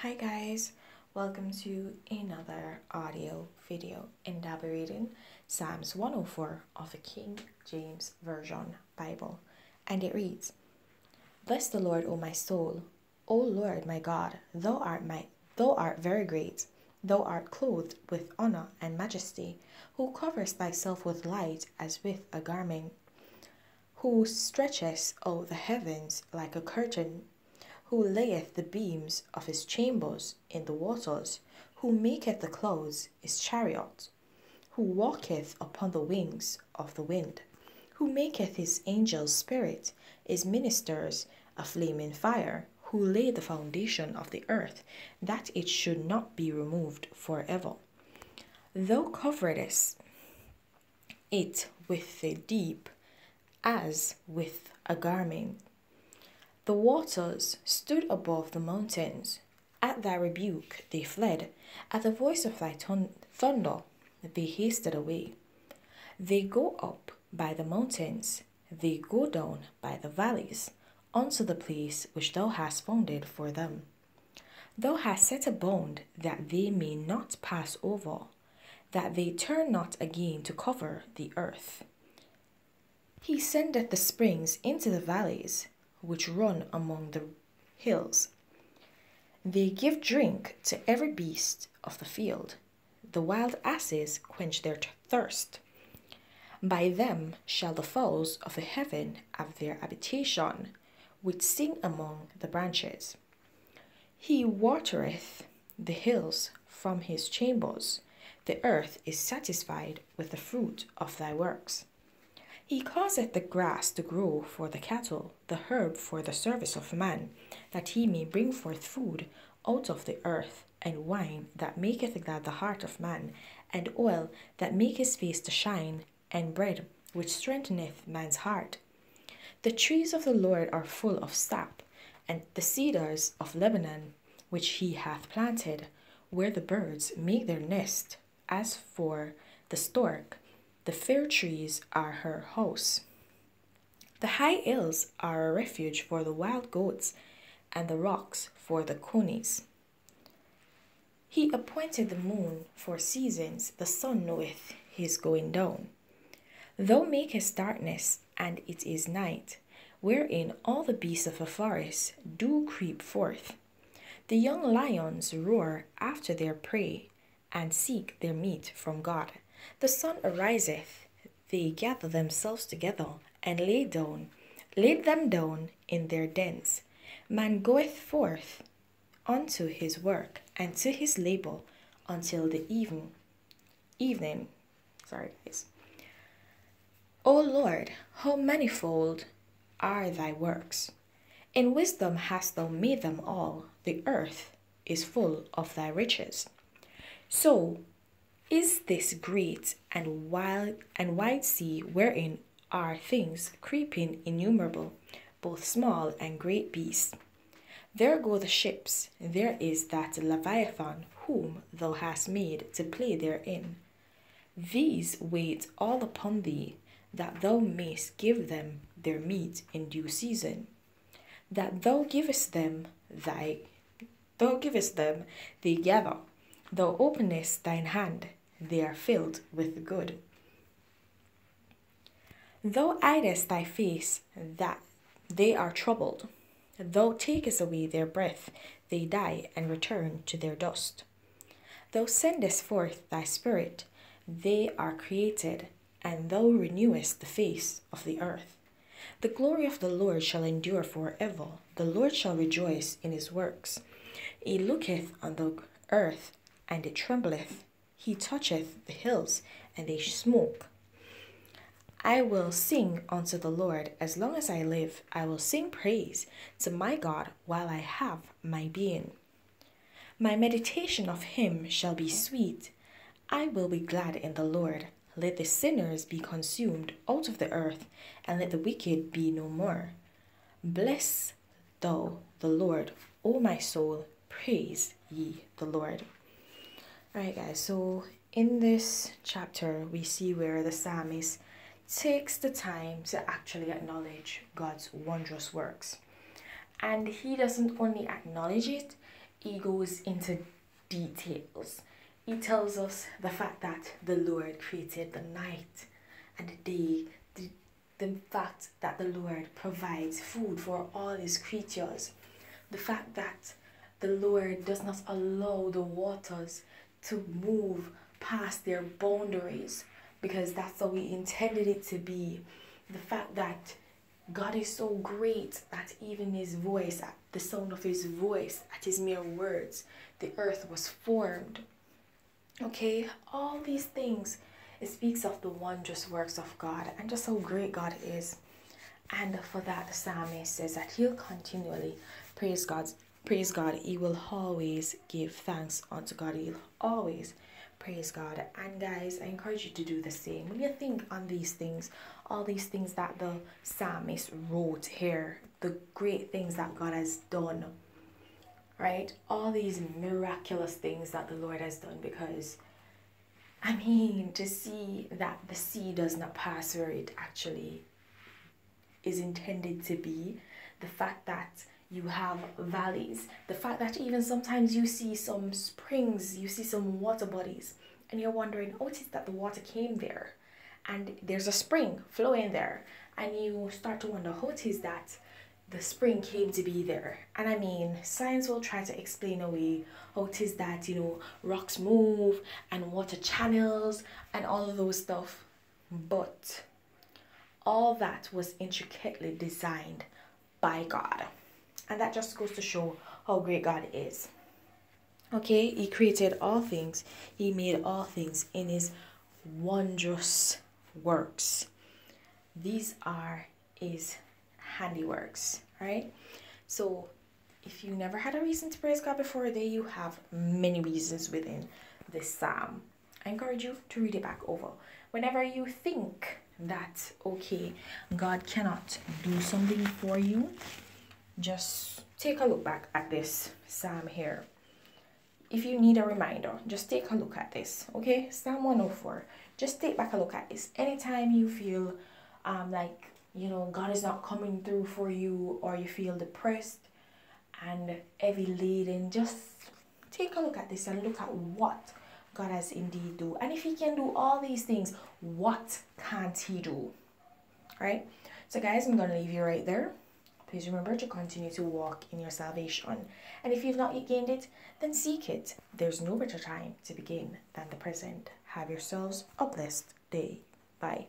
Hi guys, welcome to another audio video, and I'll be reading Psalms 104 of the King James Version Bible, and it reads, Bless the Lord, O my soul. O Lord my God, thou art very great. Thou art clothed with honor and majesty, who covers thyself with light as with a garment, who stretchest out the heavens like a curtain, who layeth the beams of his chambers in the waters, who maketh the clouds his chariot, who walketh upon the wings of the wind, who maketh his angels spirit, his ministers a flaming fire, who laid the foundation of the earth, that it should not be removed forever. Thou coveredest it with the deep, as with a garment. The waters stood above the mountains. At thy rebuke they fled. At the voice of thy thunder they hasted away. They go up by the mountains, they go down by the valleys, unto the place which thou hast founded for them. Thou hast set a bound that they may not pass over, that they turn not again to cover the earth. He sendeth the springs into the valleys, which run among the hills. They give drink to every beast of the field. The wild asses quench their thirst. By them shall the fowls of the heaven have their habitation, which sing among the branches. He watereth the hills from his chambers. The earth is satisfied with the fruit of thy works. He causeth the grass to grow for the cattle, the herb for the service of man, that he may bring forth food out of the earth, and wine that maketh glad the heart of man, and oil that maketh his face to shine, and bread which strengtheneth man's heart. The trees of the Lord are full of sap, and the cedars of Lebanon, which he hath planted, where the birds make their nest. As for the stork, the fir trees are her house. The high hills are a refuge for the wild goats, and the rocks for the conies. He appointed the moon for seasons, the sun knoweth his going down. Thou makest darkness, and it is night, wherein all the beasts of the forest do creep forth. The young lions roar after their prey, and seek their meat from God. The sun ariseth, they gather themselves together, and lay them down in their dens. Man goeth forth unto his work, and to his labor until the evening. Sorry, guys. O Lord, how manifold are thy works! In wisdom hast thou made them all. The earth is full of thy riches. So is this great and wide sea, wherein are things creeping innumerable, both small and great beasts. There go the ships, there is that Leviathan, whom thou hast made to play therein. These wait all upon thee, that thou mayst give them their meat in due season, that thou givest them, they gather. Thou openest thine hand, they are filled with good. Thou hidest thy face, that they are troubled. Thou takest away their breath, they die and return to their dust. Thou sendest forth thy spirit, they are created, and thou renewest the face of the earth. The glory of the Lord shall endure forever. The Lord shall rejoice in his works. He looketh on the earth, and it trembleth. He toucheth the hills, and they smoke. I will sing unto the Lord as long as I live. I will sing praise to my God while I have my being. My meditation of him shall be sweet. I will be glad in the Lord. Let the sinners be consumed out of the earth, and let the wicked be no more. Bless thou the Lord, O my soul. Praise ye the Lord. Alright guys, so in this chapter we see where the psalmist takes the time to actually acknowledge God's wondrous works. And he doesn't only acknowledge it, he goes into details. He tells us the fact that the Lord created the night and the day, the fact that the Lord provides food for all his creatures, the fact that the Lord does not allow the waters to move past their boundaries because that's how he intended it to be, the fact that God is so great that even his voice, at the sound of his voice, at his mere words, the earth was formed. Okay, all these things, it speaks of the wondrous works of God and just how great God is. And for that, the psalmist says that he'll continually praise God. He will always give thanks unto God. He'll always praise God. And guys, I encourage you to do the same. When you think on these things, all these things that the psalmist wrote here, the great things that God has done, right? All these miraculous things that the Lord has done, because I mean, to see that the sea does not pass where it actually is intended to be, the fact that you have valleys, the fact that even sometimes you see some springs, you see some water bodies, and you're wondering, oh, it is that the water came there, and there's a spring flowing there, and you start to wonder how it is that the spring came to be there. And I mean, science will try to explain away how it is that, you know, rocks move and water channels and all of those stuff, but all that was intricately designed by God. And that just goes to show how great God is. Okay, he created all things. He made all things in his wondrous works. These are his handiworks, right? So if you never had a reason to praise God before, there you have many reasons within this psalm. I encourage you to read it back over. Whenever you think that, okay, God cannot do something for you, just take a look back at this psalm here. If you need a reminder, just take a look at this, okay? Psalm 104. Just take back a look at this. Anytime you feel like, you know, God is not coming through for you, or you feel depressed and heavy laden, just take a look at this and look at what God has indeed do. And if he can do all these things, what can't he do? Right? So guys, I'm going to leave you right there. Please remember to continue to walk in your salvation. And if you've not yet gained it, then seek it. There's no better time to begin than the present. Have yourselves a blessed day. Bye.